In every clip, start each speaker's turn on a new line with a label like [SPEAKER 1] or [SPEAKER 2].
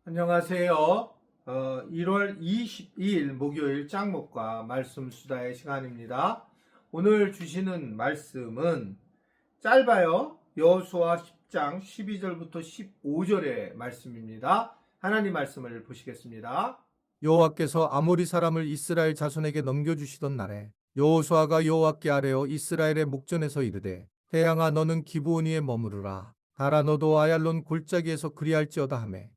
[SPEAKER 1] 안녕하세요. 1월 22일 목요일 짱목과 말씀 수다의 시간입니다. 오늘 주시는 말씀은 짧아요. 여호수아 10장 12절부터 15절의 말씀입니다. 하나님 말씀을 보시겠습니다.
[SPEAKER 2] 여호와께서 아모리 사람을 이스라엘 자손에게 넘겨주시던 날에 여호수아가 여호와께 아뢰어 이스라엘의 목전에서 이르되 태양아 너는 기브온 위에 머무르라 달아 너도 아얄론 골짜기에서 그리할지어다 하매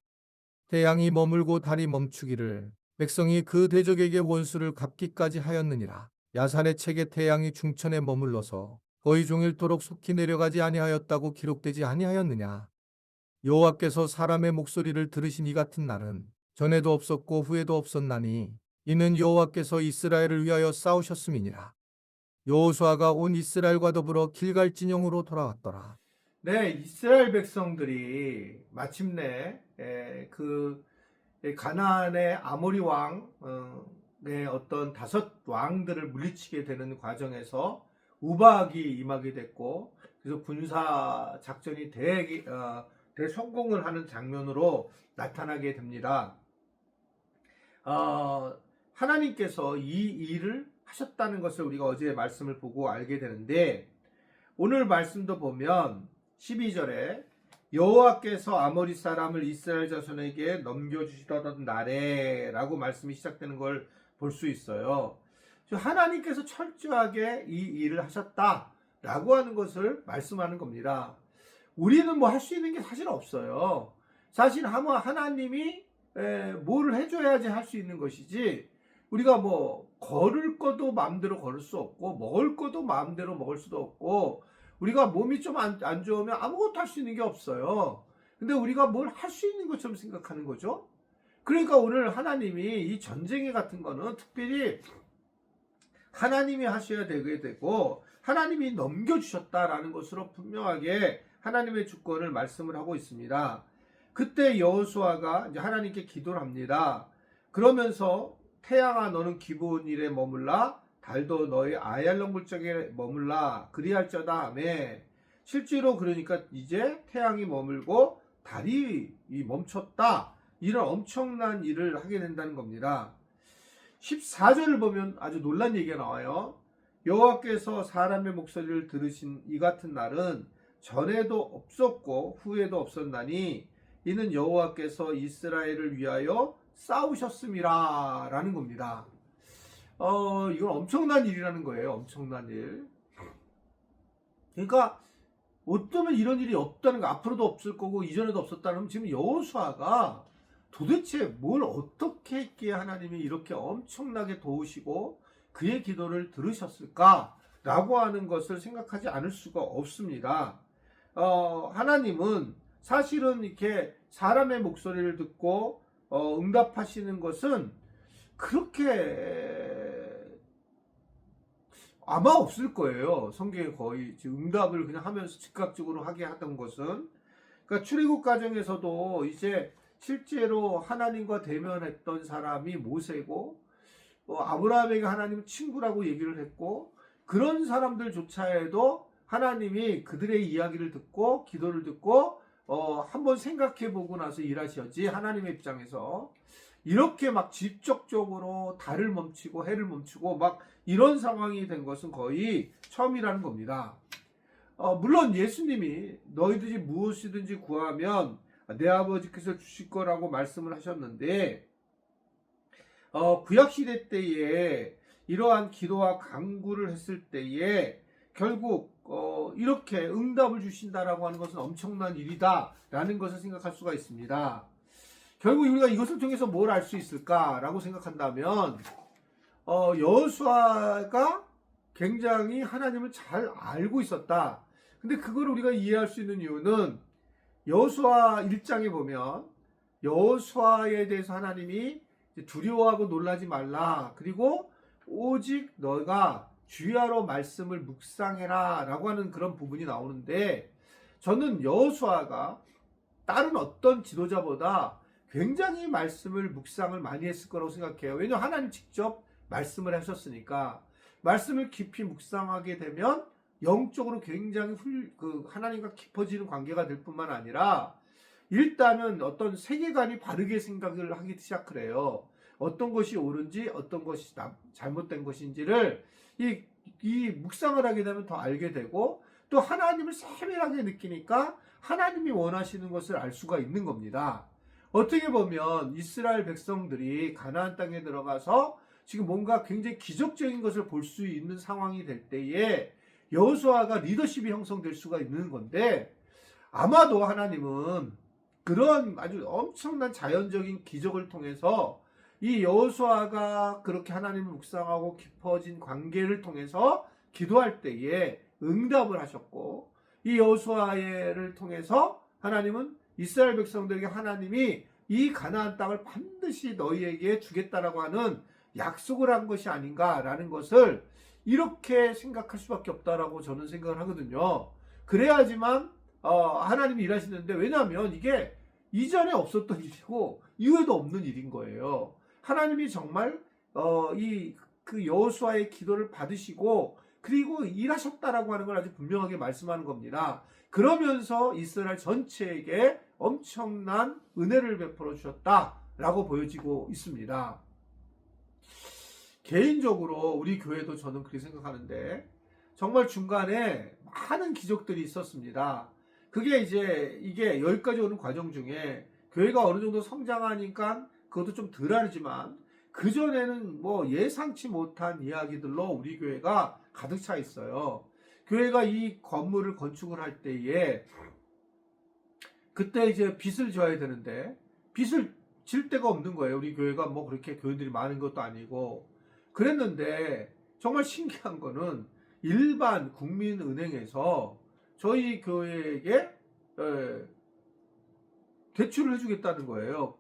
[SPEAKER 2] 태양이 머물고 달이 멈추기를 백성이 그 대적에게 원수를 갚기까지 하였느니라. 야산의 책에 태양이 중천에 머물러서 거의 종일토록 속히 내려가지 아니하였다고 기록되지 아니하였느냐. 여호와께서 사람의 목소리를 들으신 이 같은 날은 전에도 없었고 후에도 없었나니 이는 여호와께서 이스라엘을 위하여 싸우셨음이니라. 여호수아가 온 이스라엘과 더불어 길갈 진영으로 돌아왔더라.
[SPEAKER 1] 네, 이스라엘 백성들이 마침내 그 가나안의 아모리 왕의 어떤 다섯 왕들을 물리치게 되는 과정에서 우박이 임하게 됐고, 그래서 군사 작전이 대성공을 하는 장면으로 나타나게 됩니다. 하나님께서 이 일을 하셨다는 것을 우리가 어제 말씀을 보고 알게 되는데, 오늘 말씀도 보면 12절에 여호와께서 아모리 사람을 이스라엘 자손에게 넘겨주시던 날에 라고 말씀이 시작되는 걸 볼 수 있어요. 하나님께서 철저하게 이 일을 하셨다 라고 하는 것을 말씀하는 겁니다. 우리는 뭐 할 수 있는 게 사실 없어요. 사실 하나님이 뭐를 해줘야지 할 수 있는 것이지, 우리가 뭐 걸을 것도 마음대로 걸을 수 없고 먹을 것도 마음대로 먹을 수도 없고, 우리가 몸이 좀 안 좋으면 아무것도 할 수 있는 게 없어요. 근데 우리가 뭘 할 수 있는 것처럼 생각하는 거죠. 그러니까 오늘 하나님이 이 전쟁에 같은 거는 특별히 하나님이 하셔야 되게 되고 하나님이 넘겨주셨다라는 것으로 분명하게 하나님의 주권을 말씀을 하고 있습니다. 그때 여호수아가 이제 하나님께 기도를 합니다. 그러면서 태양아 너는 기브온 일에 머물라 달도 너의 아얄론 골짜기에 머물라 그리할지어다 하매, 실제로 그러니까 이제 태양이 머물고 달이 멈췄다, 이런 엄청난 일을 하게 된다는 겁니다. 14절을 보면 아주 놀란 얘기가 나와요. 여호와께서 사람의 목소리를 들으신 이 같은 날은 전에도 없었고 후에도 없었나니 이는 여호와께서 이스라엘을 위하여 싸우셨음이라 라는 겁니다. 이건 엄청난 일이라는 거예요. 엄청난 일. 그러니까 어쩌면 이런 일이 없다는 거, 앞으로도 없을 거고 이전에도 없었다는, 지금 여호수아가 도대체 뭘 어떻게 했기에 하나님이 이렇게 엄청나게 도우시고 그의 기도를 들으셨을까라고 하는 것을 생각하지 않을 수가 없습니다. 하나님은 사실은 이렇게 사람의 목소리를 듣고 응답하시는 것은 그렇게 아마 없을 거예요. 성경에 거의 응답을 그냥 하면서 즉각적으로 하게 하던 것은. 그러니까 출애굽 과정에서도 이제 실제로 하나님과 대면했던 사람이 모세고, 아브라함에게 하나님은 친구라고 얘기를 했고, 그런 사람들조차에도 하나님이 그들의 이야기를 듣고 기도를 듣고 한번 생각해 보고 나서 일하셔야지, 하나님의 입장에서 이렇게 막 직접적으로 달을 멈추고 해를 멈추고 막 이런 상황이 된 것은 거의 처음이라는 겁니다. 물론 예수님이 너희들이 무엇이든지 구하면 내 아버지께서 주실 거라고 말씀을 하셨는데, 구약시대 때에 이러한 기도와 간구를 했을 때에 결국 이렇게 응답을 주신다라고 하는 것은 엄청난 일이다 라는 것을 생각할 수가 있습니다. 결국 우리가 이것을 통해서 뭘 알 수 있을까라고 생각한다면, 여호수아가 굉장히 하나님을 잘 알고 있었다. 근데 그걸 우리가 이해할 수 있는 이유는 여호수아 1장에 보면 여호수아에 대해서 하나님이 두려워하고 놀라지 말라, 그리고 오직 너가 주야로 말씀을 묵상해라 라고 하는 그런 부분이 나오는데, 저는 여호수아가 다른 어떤 지도자보다 굉장히 말씀을 묵상을 많이 했을 거라고 생각해요. 왜냐하면 하나님 직접 말씀을 하셨으니까. 말씀을 깊이 묵상하게 되면 영적으로 굉장히 하나님과 깊어지는 관계가 될 뿐만 아니라 일단은 어떤 세계관이 바르게 생각을 하기 시작해요. 어떤 것이 옳은지 어떤 것이 잘못된 것인지를 이 묵상을 하게 되면 더 알게 되고, 또 하나님을 세밀하게 느끼니까 하나님이 원하시는 것을 알 수가 있는 겁니다. 어떻게 보면 이스라엘 백성들이 가나안 땅에 들어가서 지금 뭔가 굉장히 기적적인 것을 볼 수 있는 상황이 될 때에 여호수아가 리더십이 형성될 수가 있는 건데, 아마도 하나님은 그런 아주 엄청난 자연적인 기적을 통해서 이 여호수아가 그렇게 하나님을 묵상하고 깊어진 관계를 통해서 기도할 때에 응답을 하셨고, 이 여호수아를 통해서 하나님은 이스라엘 백성들에게 하나님이 이 가나안 땅을 반드시 너희에게 주겠다라고 하는 약속을 한 것이 아닌가라는 것을 이렇게 생각할 수밖에 없다라고 저는 생각을 하거든요. 그래야지만 하나님이 일하시는데, 왜냐하면 이게 이전에 없었던 일이고 이후에도 없는 일인 거예요. 하나님이 정말 그 여호수아의 기도를 받으시고 그리고 일하셨다라고 하는 걸 아주 분명하게 말씀하는 겁니다. 그러면서 이스라엘 전체에게 엄청난 은혜를 베풀어 주셨다라고 보여지고 있습니다. 개인적으로 우리 교회도 저는 그렇게 생각하는데, 정말 중간에 많은 기적들이 있었습니다. 그게 이게 여기까지 오는 과정 중에 교회가 어느 정도 성장하니까 그것도 좀 덜하지만, 그전에는 뭐 예상치 못한 이야기들로 우리 교회가 가득 차 있어요. 교회가 이 건물을 건축을 할 때에 그때 이제 빚을 져야 되는데 빚을 질 데가 없는 거예요. 우리 교회가 뭐 그렇게 교인들이 많은 것도 아니고. 그랬는데 정말 신기한 거는 일반 국민은행에서 저희 교회에게 대출을 해주겠다는 거예요.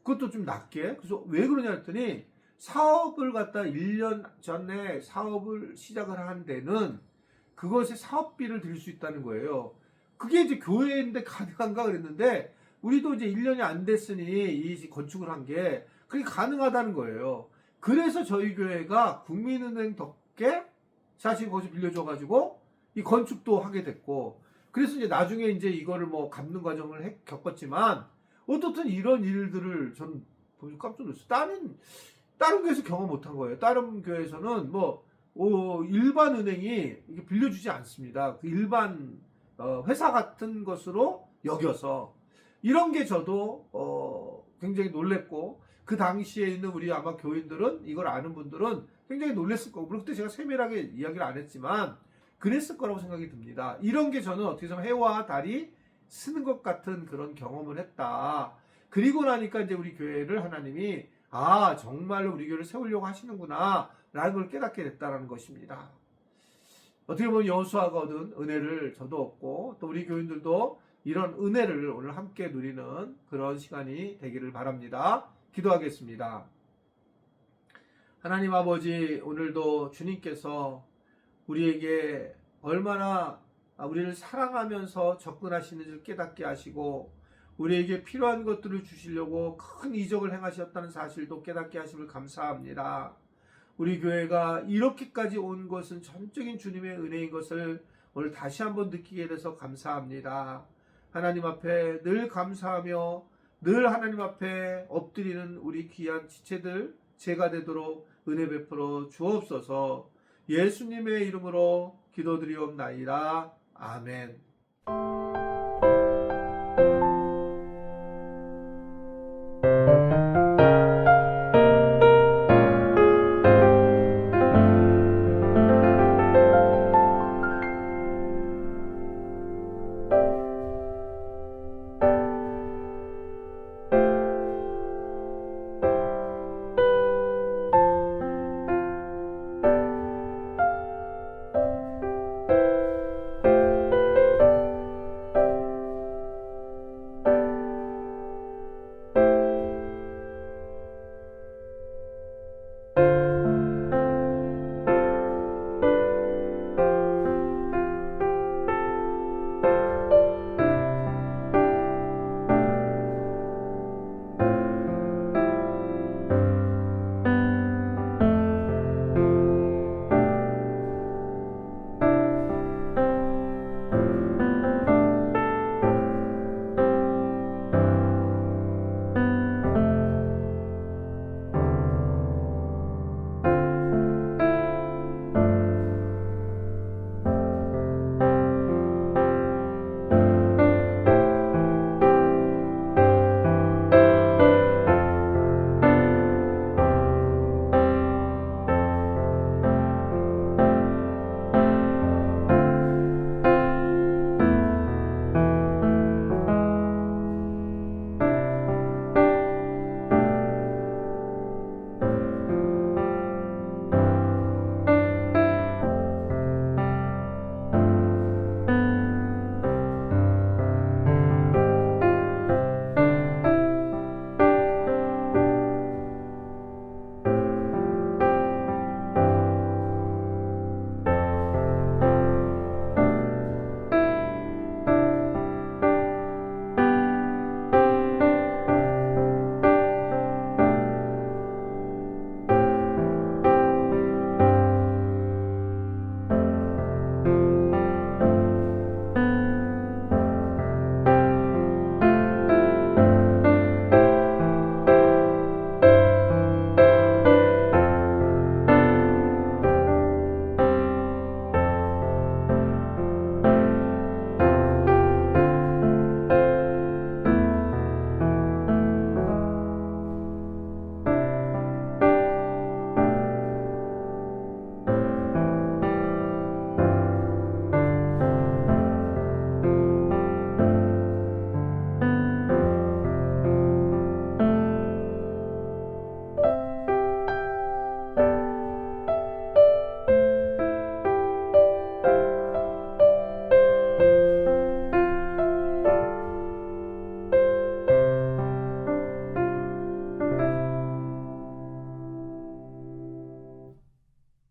[SPEAKER 1] 그것도 좀 낮게. 그래서 왜 그러냐 했더니, 사업을 갖다 1년 전에 사업을 시작을 한 데는 그것에 사업비를 드릴 수 있다는 거예요. 그게 이제 교회인데 가능한가 그랬는데, 우리도 이제 1년이 안 됐으니 이 건축을 한 게 그게 가능하다는 거예요. 그래서 저희 교회가 국민은행 덕에 사실 거기서 빌려줘가지고 이 건축도 하게 됐고, 그래서 이제 나중에 이제 이거를 뭐 갚는 과정을 겪었지만, 어떻든 이런 일들을 전 보면서 깜짝 놀랐어요. 다른 교회에서 경험 못한 거예요. 다른 교회에서는 일반 은행이 이게 빌려주지 않습니다. 그 일반 회사 같은 것으로 여겨서, 이런 게 저도 굉장히 놀랬고, 그 당시에 있는 우리 아마 교인들은, 이걸 아는 분들은 굉장히 놀랬을 거고, 물론 그때 제가 세밀하게 이야기를 안 했지만 그랬을 거라고 생각이 듭니다. 이런 게 저는 어떻게 보면 해와 달이 쓰는 것 같은 그런 경험을 했다. 그리고 나니까 이제 우리 교회를 하나님이 정말로 우리 교회를 세우려고 하시는구나 라는 걸 깨닫게 됐다는 것입니다. 어떻게 보면 여호수아가 얻은 은혜를 저도 얻고, 또 우리 교인들도 이런 은혜를 오늘 함께 누리는 그런 시간이 되기를 바랍니다. 기도하겠습니다. 하나님 아버지, 오늘도 주님께서 우리에게 얼마나 우리를 사랑하면서 접근하시는지를 깨닫게 하시고, 우리에게 필요한 것들을 주시려고 큰 이적을 행하셨다는 사실도 깨닫게 하심을 감사합니다. 우리 교회가 이렇게까지 온 것은 전적인 주님의 은혜인 것을 오늘 다시 한번 느끼게 돼서 감사합니다. 하나님 앞에 늘 감사하며 늘 하나님 앞에 엎드리는 우리 귀한 지체들 제가 되도록 은혜 베풀어 주옵소서. 예수님의 이름으로 기도드리옵나이다. 아멘.